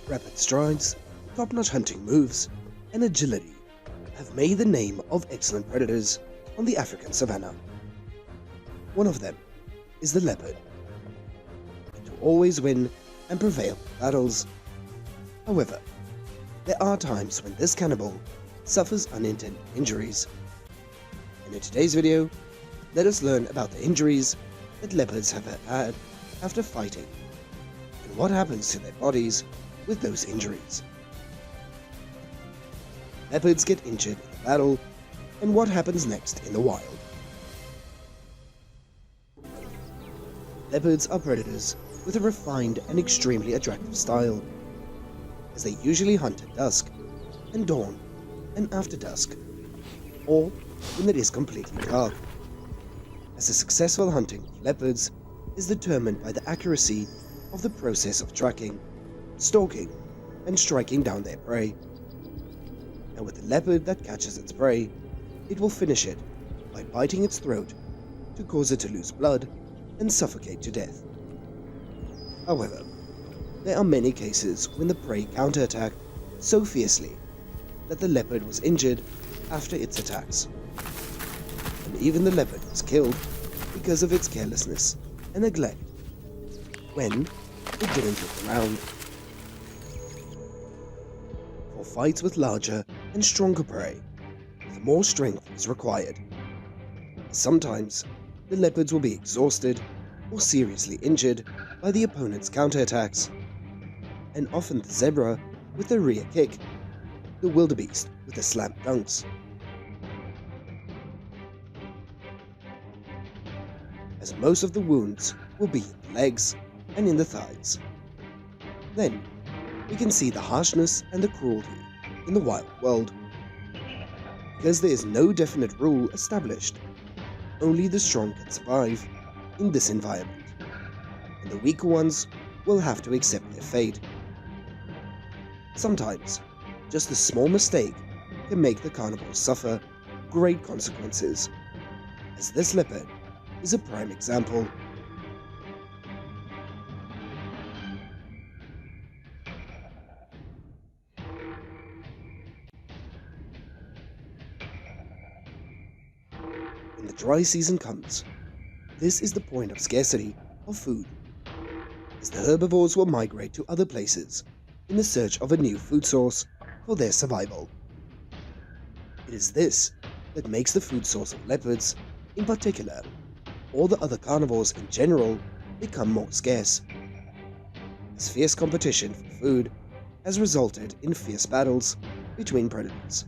Rapid strides, top-notch hunting moves, and agility have made the name of excellent predators on the African savanna. One of them is the leopard, to always win and prevail in battles. However, there are times when this cannibal suffers unintended injuries. And in today's video, let us learn about the injuries that leopards have had after fighting, and what happens to their bodies with those injuries. Leopards get injured in a battle, and what happens next in the wild. Leopards are predators with a refined and extremely attractive style, as they usually hunt at dusk and dawn and after dusk, or when it is completely dark, as a successful hunting of leopards is determined by the accuracy of the process of tracking, stalking, and striking down their prey. And with the leopard that catches its prey, it will finish it by biting its throat to cause it to lose blood and suffocate to death. However, there are many cases when the prey counterattacked so fiercely that the leopard was injured after its attacks. And even the leopard was killed because of its carelessness and neglect when it didn't look around. For fights with larger and stronger prey, the more strength is required. Sometimes the leopards will be exhausted or seriously injured by the opponent's counterattacks, and often the zebra with the rear kick, the wildebeest with the slam dunks. As most of the wounds will be in the legs and in the thighs. Then we can see the harshness and the cruelty in the wild world. Because there is no definite rule established, only the strong can survive in this environment, and the weaker ones will have to accept their fate. Sometimes, just a small mistake can make the carnivore suffer great consequences, as this leopard is a prime example. When the dry season comes, this is the point of scarcity of food, as the herbivores will migrate to other places in the search of a new food source for their survival. It is this that makes the food source of leopards, in particular, or the other carnivores in general, become more scarce, as fierce competition for food has resulted in fierce battles between predators.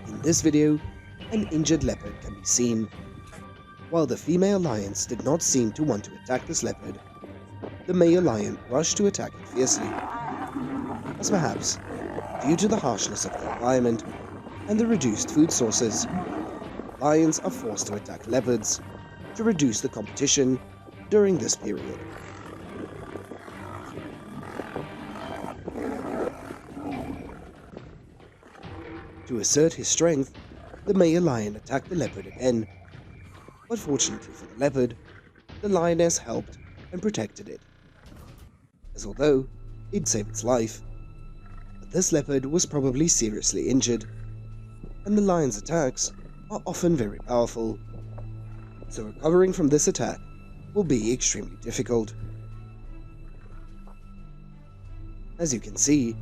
In this video, an injured leopard can be seen. While the female lions did not seem to want to attack this leopard, the male lion rushed to attack it fiercely, as perhaps due to the harshness of the environment and the reduced food sources, lions are forced to attack leopards to reduce the competition during this period. To assert his strength, the male lion attacked the leopard again, but fortunately for the leopard, the lioness helped and protected it, as although it saved its life, but this leopard was probably seriously injured, and the lion's attacks are often very powerful, so recovering from this attack will be extremely difficult. As you can see,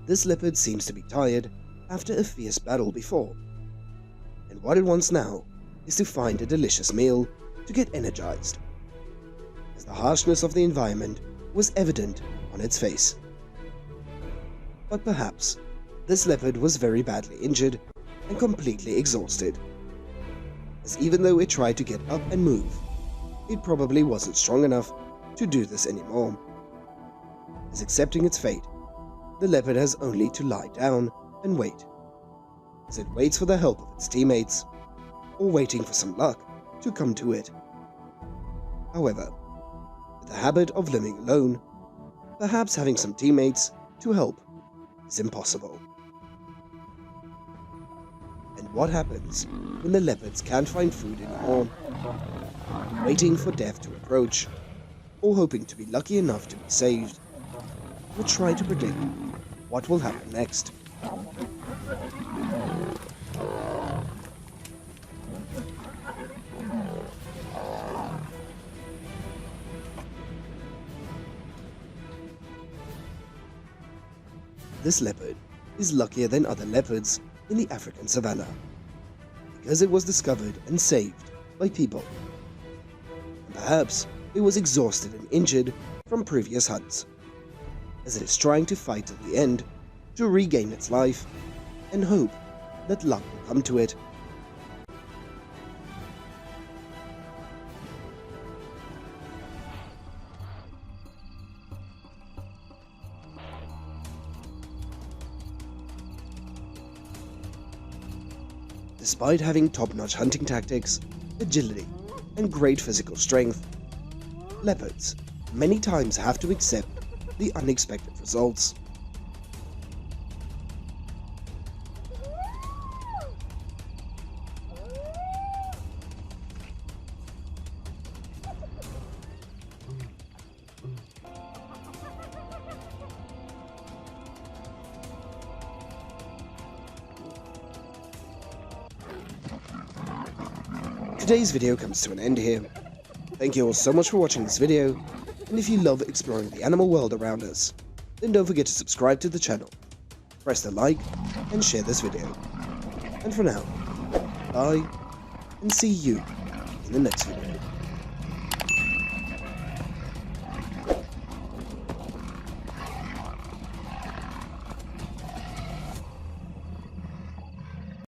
this leopard seems to be tired after a fierce battle before, and what it wants now is to find a delicious meal to get energized, as the harshness of the environment was evident on its face. But perhaps this leopard was very badly injured and completely exhausted, as even though it tried to get up and move, it probably wasn't strong enough to do this anymore. As accepting its fate, the leopard has only to lie down and wait, as it waits for the help of its teammates, or waiting for some luck to come to it. However, with the habit of living alone, perhaps having some teammates to help is impossible. And what happens when the leopards can't find food anymore? Waiting for death to approach, or hoping to be lucky enough to be saved, we'll try to predict what will happen next. This leopard is luckier than other leopards in the African savannah because it was discovered and saved by people. And perhaps it was exhausted and injured from previous hunts, as it is trying to fight till the end to regain its life and hope that luck will come to it. Despite having top-notch hunting tactics, agility, and great physical strength, leopards many times have to accept the unexpected results. Today's video comes to an end here. Thank you all so much for watching this video, and if you love exploring the animal world around us, then don't forget to subscribe to the channel, press the like, and share this video. And for now, bye, and see you in the next video.